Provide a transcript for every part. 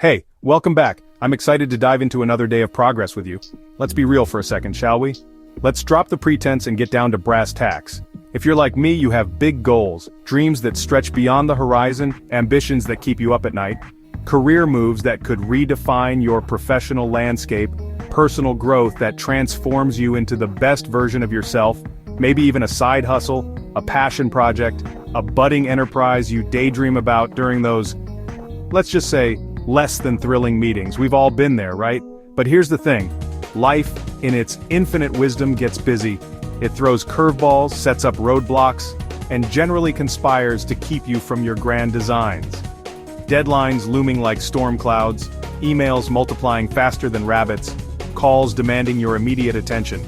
Hey, welcome back. I'm excited to dive into another day of progress with you. Let's be real for a second, shall we? Let's drop the pretense and get down to brass tacks. If you're like me, you have big goals, dreams that stretch beyond the horizon, ambitions that keep you up at night, career moves that could redefine your professional landscape, personal growth that transforms you into the best version of yourself, maybe even a side hustle, a passion project, a budding enterprise you daydream about during those, let's just say, less than thrilling meetings. We've all been there, right? But here's the thing. Life, in its infinite wisdom, gets busy. It throws curveballs, sets up roadblocks, and generally conspires to keep you from your grand designs. Deadlines looming like storm clouds, emails multiplying faster than rabbits, calls demanding your immediate attention.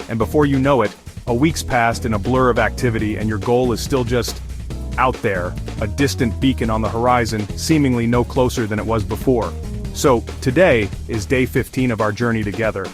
And before you know it, a week's passed in a blur of activity and your goal is still just out there, a distant beacon on the horizon, seemingly no closer than it was before. So, today is day 15 of our journey together.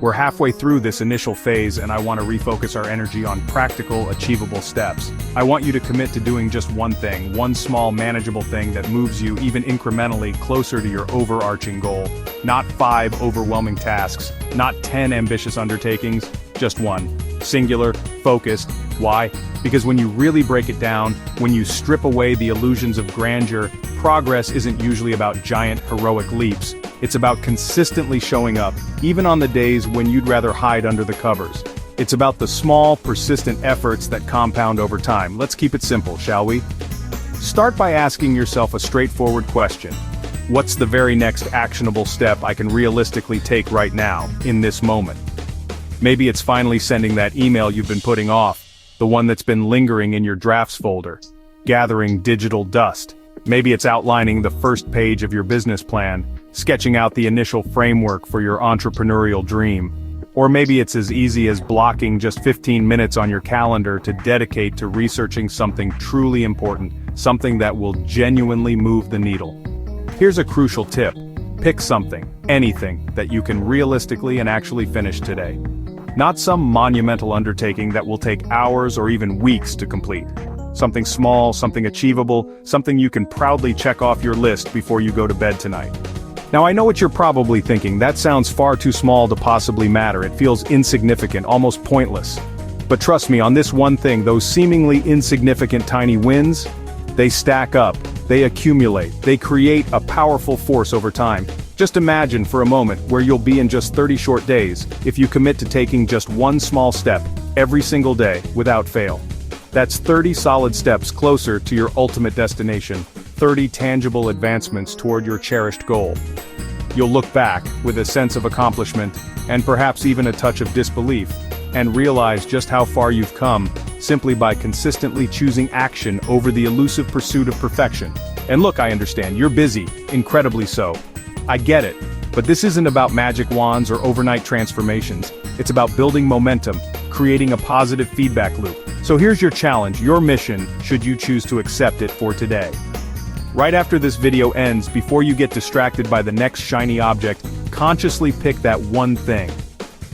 We're halfway through this initial phase and I want to refocus our energy on practical, achievable steps. I want you to commit to doing just one thing, one small, manageable thing that moves you even incrementally closer to your overarching goal. Not 5 overwhelming tasks, not 10 ambitious undertakings, just one. Singular, focused. Why? Because when you really break it down, when you strip away the illusions of grandeur, progress isn't usually about giant, heroic leaps. It's about consistently showing up, even on the days when you'd rather hide under the covers. It's about the small, persistent efforts that compound over time. Let's keep it simple, shall we? Start by asking yourself a straightforward question. What's the very next actionable step I can realistically take right now, in this moment? Maybe it's finally sending that email you've been putting off, the one that's been lingering in your drafts folder, gathering digital dust. Maybe it's outlining the first page of your business plan, sketching out the initial framework for your entrepreneurial dream. Or maybe it's as easy as blocking just 15 minutes on your calendar to dedicate to researching something truly important, something that will genuinely move the needle. Here's a crucial tip. Pick something, anything, that you can realistically and actually finish today. Not some monumental undertaking that will take hours or even weeks to complete. Something small, something achievable, something you can proudly check off your list before you go to bed tonight. Now I know what you're probably thinking, that sounds far too small to possibly matter, it feels insignificant, almost pointless. But trust me, on this one thing, those seemingly insignificant tiny wins, they stack up, they accumulate, they create a powerful force over time. Just imagine for a moment where you'll be in just 30 short days, if you commit to taking just one small step, every single day, without fail. That's 30 solid steps closer to your ultimate destination, 30 tangible advancements toward your cherished goal. You'll look back with a sense of accomplishment, and perhaps even a touch of disbelief, and realize just how far you've come, simply by consistently choosing action over the elusive pursuit of perfection. And look, I understand, you're busy, incredibly so. I get it, but this isn't about magic wands or overnight transformations. It's about building momentum, creating a positive feedback loop. So here's your challenge, your mission, should you choose to accept it for today. Right after this video ends, before you get distracted by the next shiny object, consciously pick that one thing.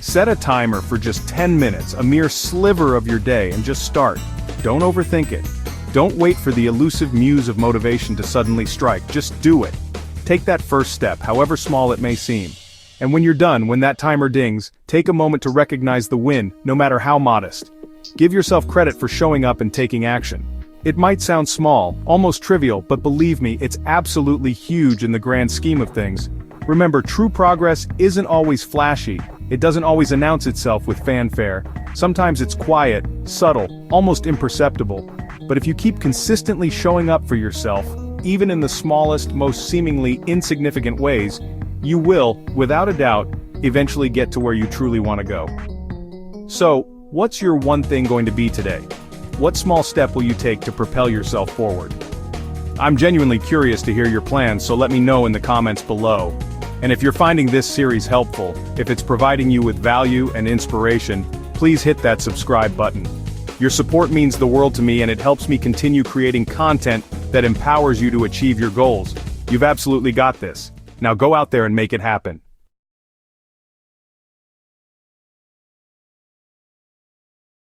Set a timer for just 10 minutes, a mere sliver of your day, and just start. Don't overthink it. Don't wait for the elusive muse of motivation to suddenly strike, just do it. Take that first step, however small it may seem. And when you're done, when that timer dings, take a moment to recognize the win, no matter how modest. Give yourself credit for showing up and taking action. It might sound small, almost trivial, but believe me, it's absolutely huge in the grand scheme of things. Remember, true progress isn't always flashy. It doesn't always announce itself with fanfare. Sometimes it's quiet, subtle, almost imperceptible. But if you keep consistently showing up for yourself, even in the smallest, most seemingly insignificant ways, you will, without a doubt, eventually get to where you truly want to go. So, what's your one thing going to be today? What small step will you take to propel yourself forward? I'm genuinely curious to hear your plans, so let me know in the comments below. And if you're finding this series helpful, if it's providing you with value and inspiration, please hit that subscribe button. Your support means the world to me and it helps me continue creating content that empowers you to achieve your goals. You've absolutely got this. Now go out there and make it happen.